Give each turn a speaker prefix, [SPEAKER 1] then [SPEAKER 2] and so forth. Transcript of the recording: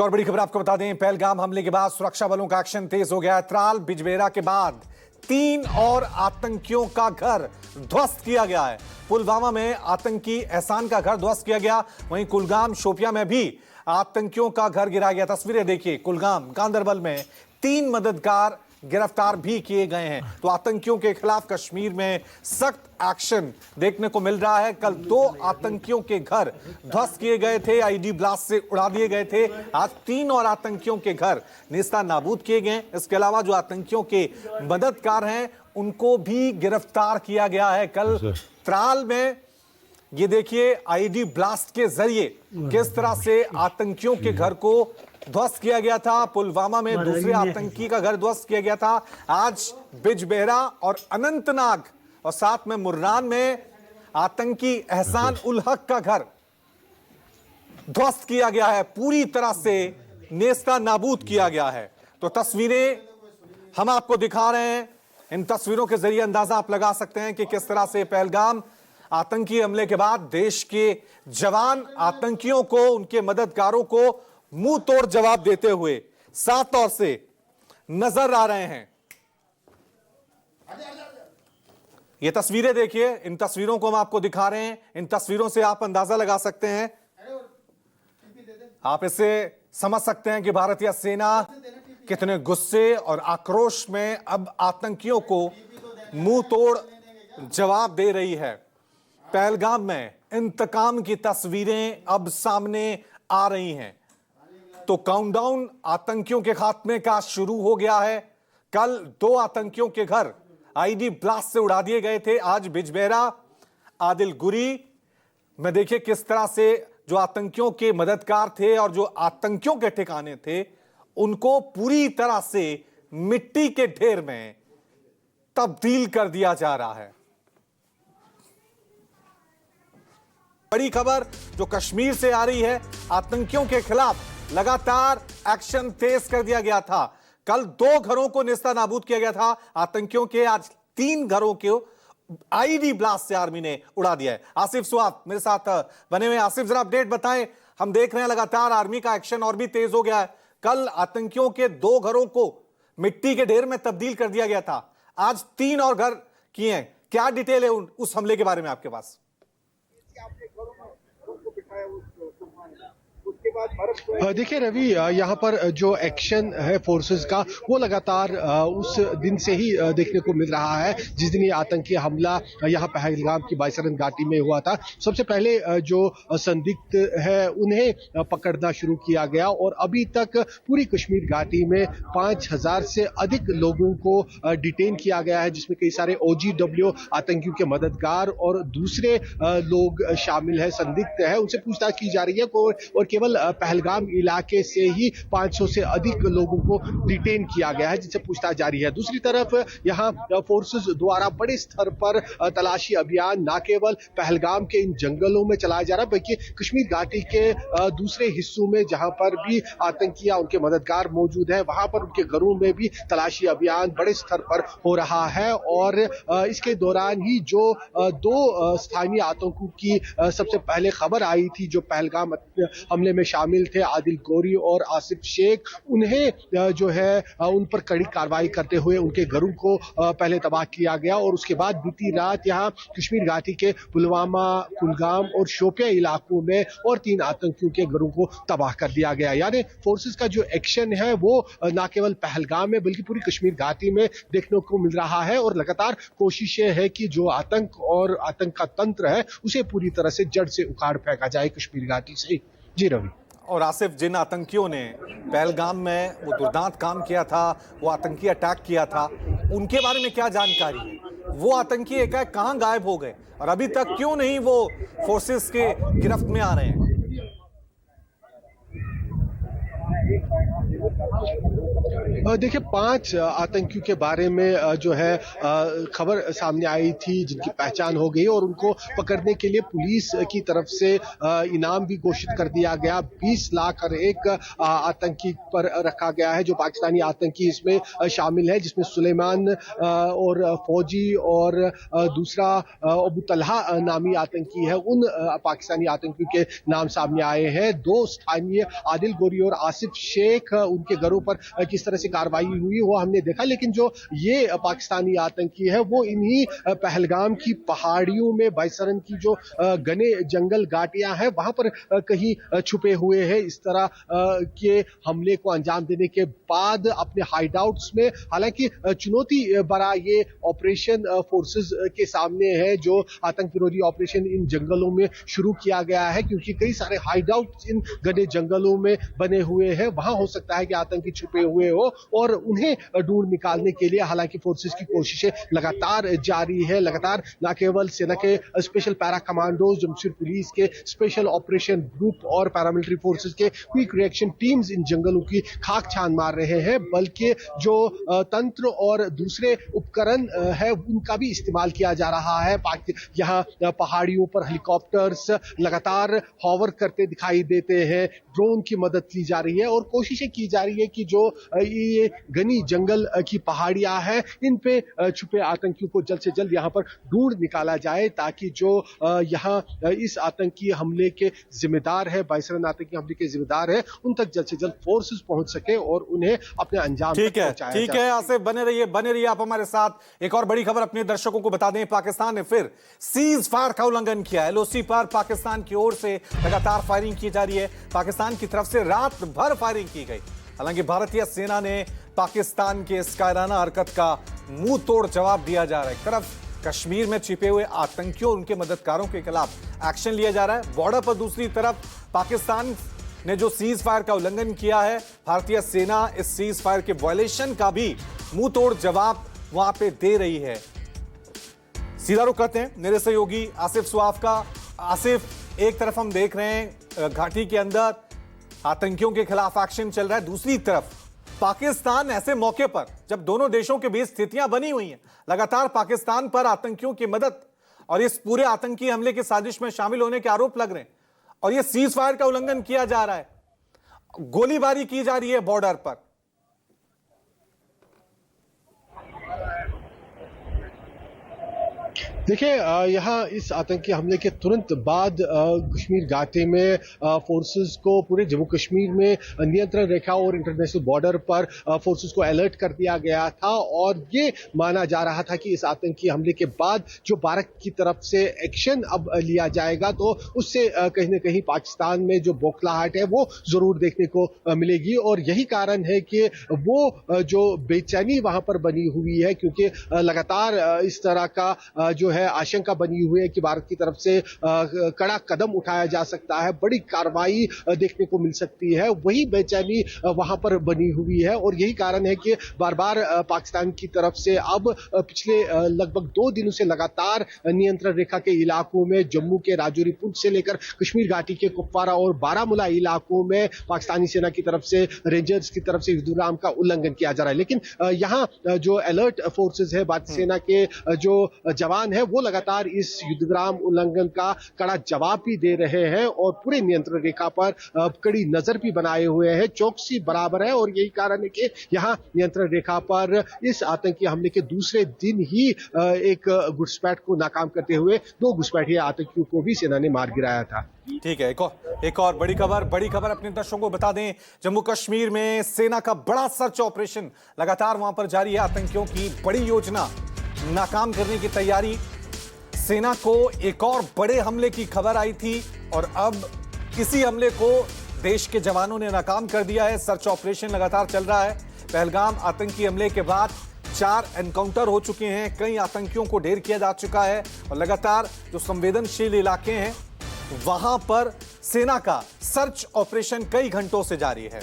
[SPEAKER 1] और बड़ी खबर आपको बता दें, पहलगाम हमले के बाद सुरक्षा बलों का एक्शन तेज हो गया है। त्राल बिजबेहरा के बाद 3 और आतंकियों का घर ध्वस्त किया गया है। पुलवामा में आतंकी एहसान का घर ध्वस्त किया गया, वहीं कुलगाम शोपियां में भी आतंकियों का घर गिराया गया। तस्वीरें देखिए, कुलगाम गांदरबल में 3 मददगार गिरफ्तार भी किए गए हैं। तो आतंकियों के खिलाफ कश्मीर में सख्त एक्शन देखने को मिल रहा है। कल 2 आतंकियों के घर ध्वस्त किए गए थे, आईडी ब्लास्ट से उड़ा दिए गए थे। आज 3 और आतंकियों के घर नेस्ता नाबूद किए गए। इसके अलावा जो आतंकियों के मददगार हैं उनको भी गिरफ्तार किया गया है। कल त्राल में ये देखिए, आईडी ब्लास्ट के जरिए किस तरह से आतंकियों के घर को ध्वस्त किया गया था। पुलवामा में दूसरे आतंकी का घर ध्वस्त किया गया था। आज बिजबेहरा और अनंतनाग और साथ में मुर्रान में आतंकी एहसान उल हक का घर ध्वस्त किया गया है, पूरी तरह से नेस्ता नाबूद किया गया है। तो तस्वीरें हम आपको दिखा रहे हैं। इन तस्वीरों के जरिए अंदाजा आप लगा सकते हैं कि किस तरह से पहलगाम आतंकी हमले के बाद देश के जवान आतंकियों को, उनके मददगारों को मुंह तोड़ जवाब देते हुए साफ तौर से नजर आ रहे हैं। ये तस्वीरें देखिए, इन तस्वीरों को हम आपको दिखा रहे हैं। इन तस्वीरों से आप अंदाजा लगा सकते हैं, आप इसे समझ सकते हैं कि भारतीय सेना कितने गुस्से और आक्रोश में अब आतंकियों को मुंह तोड़ जवाब दे रही है। पहलगाम में इंतकाम की तस्वीरें अब सामने आ रही हैं। तो काउंटडाउन आतंकियों के खात्मे का शुरू हो गया है। कल 2 आतंकियों के घर आईडी ब्लास्ट से उड़ा दिए गए थे। आज बिजबेहरा, आदिल गुरी में देखिए किस तरह से जो आतंकियों के मददगार थे और जो आतंकियों के ठिकाने थे उनको पूरी तरह से मिट्टी के ढेर में तब्दील कर दिया जा रहा है। बड़ी खबर जो कश्मीर से आ रही है, आतंकियों के खिलाफ लगातार एक्शन तेज कर दिया गया था। कल 2 घरों को नेस्ता नाबूद किया गया था आतंकियों के, आज 3 घरों के आईडी ब्लास्ट से आर्मी ने उड़ा दिया है। आसिफ सुआद मेरे साथ बने हुए। आसिफ, जरा अपडेट बताएं। हम देख रहे हैं लगातार आर्मी का एक्शन और भी तेज हो गया है। कल आतंकियों के 2 घरों को मिट्टी के ढेर में तब्दील कर दिया गया था, आज 3 और घर किए हैं। क्या डिटेल है उस हमले के बारे में आपके पास?
[SPEAKER 2] देखिए रवि, यहाँ पर जो एक्शन है फोर्सेस का वो लगातार उस दिन से ही देखने को मिल रहा है जिस दिन ये आतंकी हमला यहाँ पहलगाम की बाईसरन घाटी में हुआ था। सबसे पहले जो संदिग्ध है उन्हें पकड़ना शुरू किया गया और अभी तक पूरी कश्मीर घाटी में 5000 से अधिक लोगों को डिटेन किया गया है, जिसमें कई सारे OGW आतंकियों के मददगार और दूसरे लोग शामिल है, संदिग्ध है, उनसे पूछताछ की जा रही है। और केवल पहलगाम इलाके से ही 500 से अधिक लोगों को डिटेन किया गया है, जिससे पूछताछ जारी है। दूसरी तरफ यहां फोर्सेस द्वारा बड़े स्तर पर तलाशी अभियान न केवल पहलगाम के इन जंगलों में चलाया जा रहा है, बल्कि कश्मीर घाटी के दूसरे हिस्सों में जहां पर भी आतंकियां, उनके मददगार मौजूद है, वहां पर उनके घरों में भी तलाशी अभियान बड़े स्तर पर हो रहा है। और इसके दौरान ही जो 2 स्थानीय आतंकों की सबसे पहले खबर आई थी जो पहलगाम हमले में शामिल थे, आदिल गोरी और आसिफ शेख, उन्हें जो है उन पर कड़ी कार्रवाई करते हुए उनके घरों को पहले तबाह किया गया और उसके बाद बीती रात यहां कश्मीर घाटी के पुलवामा, कुलगाम और शोपियां इलाकों में और 3 आतंकियों के घरों को तबाह कर दिया गया। यानी फोर्सेस का जो एक्शन है वो न केवल पहलगाम में बल्कि पूरी कश्मीर घाटी में देखने को मिल रहा है और लगातार कोशिशें है कि जो आतंक और आतंक का तंत्र है उसे पूरी तरह से जड़ से उखाड़ फेंका जाए कश्मीर घाटी से। जी रवि।
[SPEAKER 1] और आसिफ, जिन आतंकियों ने पहलगाम में वो दुर्दांत काम किया था, वो आतंकी अटैक किया था, उनके बारे में क्या जानकारी है? वो आतंकी एकाएक कहां गायब हो गए और अभी तक क्यों नहीं वो फोर्सेस के गिरफ्त में आ रहे हैं?
[SPEAKER 2] देखिए 5 आतंकियों के बारे में जो है खबर सामने आई थी जिनकी पहचान हो गई और उनको पकड़ने के लिए पुलिस की तरफ से इनाम भी घोषित कर दिया गया। 20 लाख और एक आतंकी पर रखा गया है जो पाकिस्तानी आतंकी इसमें शामिल है, जिसमें सुलेमान और फौजी और दूसरा अबू तलहा नामी आतंकी है। उन पाकिस्तानी आतंकियों के नाम सामने आए हैं। 2 स्थानीय आदिल गोरी और आसिफ आसिफ शेख उनके घरों पर किस तरह से कार्रवाई हुई वो हमने देखा, लेकिन जो ये पाकिस्तानी आतंकी है वो इन्हीं पहलगाम की पहाड़ियों में बाइसरन की जो घने जंगल घाटियां हैं वहां पर कहीं छुपे हुए हैं। इस तरह के हमले को अंजाम देने के बाद अपने हाइडआउट्स में, हालांकि चुनौती बड़ा ये ऑपरेशन फोर्सेस के सामने है जो आतंक विरोधी ऑपरेशन इन जंगलों में शुरू किया गया है, क्योंकि कई सारे हाइडआउट इन घने जंगलों में बने हुए हैं। वहां हो सकता है कि आतंकी छुपे हुए हो और उन्हें ढूंढ निकालने के लिए हालांकि फोर्सेस की कोशिशें लगातार जारी है। लगातार न केवल सेना के special para commandos, Jammu Kashmir police के स्पेशल ऑपरेशन ग्रुप और पैरामिलिट्री फोर्सेस के क्विक रिएक्शन टीम्स इन जंगलों की खाक छान मार रहे हैं, बल्कि जो तंत्र और दूसरे उपकरण है उनका भी इस्तेमाल किया जा रहा है। यहाँ पहाड़ियों पर हेलीकॉप्टर्स लगातार हॉवर करते दिखाई देते हैं, ड्रोन की मदद ली जा रही है और कोशिशें की जा रही है कि जो ये घनी जंगल की पहाड़ियां हैं इन पे छुपे आतंकियों को जल्द से जल्द यहाँ पर ढूंढ निकाला जाए, ताकि जो यहाँ इस आतंकी हमले के जिम्मेदार है, बाइसरन आतंकी हमले के जिम्मेदार है, उन तक जल्द से जल्द फोर्सेस पहुंच सके और उन्हें अपने अंजाम तक पहुंचाया जाए।
[SPEAKER 1] ठीक है आसिफ, बने रहिए आप हमारे साथ। एक और बड़ी खबर अपने दर्शकों को बता दें, पाकिस्तान ने फिर सीज फायर का उल्लंघन किया है। एलओसी पर पाकिस्तान की ओर से लगातार फायरिंग की जा रही है। पाकिस्तान की तरफ से रात भर फायरिंग की गई। हालांकि भारतीय सेना ने पाकिस्तान के इस कायराना हरकत का मुंह तोड़ जवाब दिया जा रहा है। एक तरफ कश्मीर में छिपे हुए आतंकियों और उनके मददगारों के खिलाफ एक्शन लिया जा रहा है, बॉर्डर पर दूसरी तरफ पाकिस्तान ने जो सीज फायर का उल्लंघन किया है, भारतीय सेना इस सीज फायर के वायलेशन का भी मुंह तोड़ जवाब वहां पे दे रही है। सीधा रुख करते हैं मेरे सहयोगी आसिफ सुआफ का। आसिफ, एक तरफ हम देख रहे हैं घाटी के अंदर आतंकियों के खिलाफ एक्शन चल रहा है, दूसरी तरफ पाकिस्तान ऐसे मौके पर जब दोनों देशों के बीच स्थितियां बनी हुई हैं, लगातार पाकिस्तान पर आतंकियों की मदद और इस पूरे आतंकी हमले की साजिश में शामिल होने के आरोप लग रहे हैं और यह सीज फायर का उल्लंघन किया जा रहा है, गोलीबारी की जा रही है बॉर्डर पर।
[SPEAKER 2] देखिए, यहाँ इस आतंकी हमले के तुरंत बाद कश्मीर घाटी में फोर्सेस को पूरे जम्मू कश्मीर में नियंत्रण रेखा और इंटरनेशनल बॉर्डर पर फोर्सेस को अलर्ट कर दिया गया था और ये माना जा रहा था कि इस आतंकी हमले के बाद जो भारत की तरफ से एक्शन अब लिया जाएगा तो उससे कहीं ना कहीं पाकिस्तान में जो बौखलाहट है वो जरूर देखने को मिलेगी। और यही कारण है कि वो जो बेचैनी वहां पर बनी हुई है, क्योंकि लगातार इस तरह का जो है आशंका बनी हुई है कि भारत की तरफ से कड़ा कदम उठाया जा सकता है, बड़ी कार्रवाई देखने को मिल सकती है। वही बेचैनी वहां पर बनी हुई है और यही कारण है कि बार बार पाकिस्तान की तरफ से अब पिछले लगभग 2 दिनों से लगातार नियंत्रण रेखा के इलाकों में, जम्मू के राजौरी पुंछ से लेकर कश्मीर घाटी के कुपवारा और बारामूला इलाकों में पाकिस्तानी सेना की तरफ से, रेंजर्स की तरफ से युद्धविराम का उल्लंघन किया जा रहा है। लेकिन यहाँ जो अलर्ट फोर्सेज है, भारतीय सेना के जो जवान है वो लगातार इस युद्धविराम उल्लंघन का कड़ा जवाब भी दे रहे हैं और पूरे नियंत्रण रेखा पर कड़ी नजर भी बनाए हुए हैं, चौकसी बराबर है। और यही कारण है कि यहाँ नियंत्रण रेखा पर इस आतंकी हमले के दूसरे दिन ही एक घुसपैठ को नाकाम करते हुए 2 घुसपैठिए आतंकियों को भी सेना ने मार गिराया था।
[SPEAKER 1] ठीक है, एक और बड़ी खबर अपने दर्शकों को बता दें। जम्मू कश्मीर में सेना का बड़ा सर्च ऑपरेशन लगातार वहां पर जारी है। आतंकियों की बड़ी योजना नाकाम करने की तैयारी। सेना को एक और बड़े हमले की खबर आई थी और अब इसी हमले को देश के जवानों ने नाकाम कर दिया है। सर्च ऑपरेशन लगातार चल रहा है। पहलगाम आतंकी हमले के बाद 4 एनकाउंटर हो चुके हैं, कई आतंकियों को ढेर किया जा चुका है और लगातार जो संवेदनशील इलाके हैं वहां पर सेना का सर्च ऑपरेशन कई घंटों से जारी है।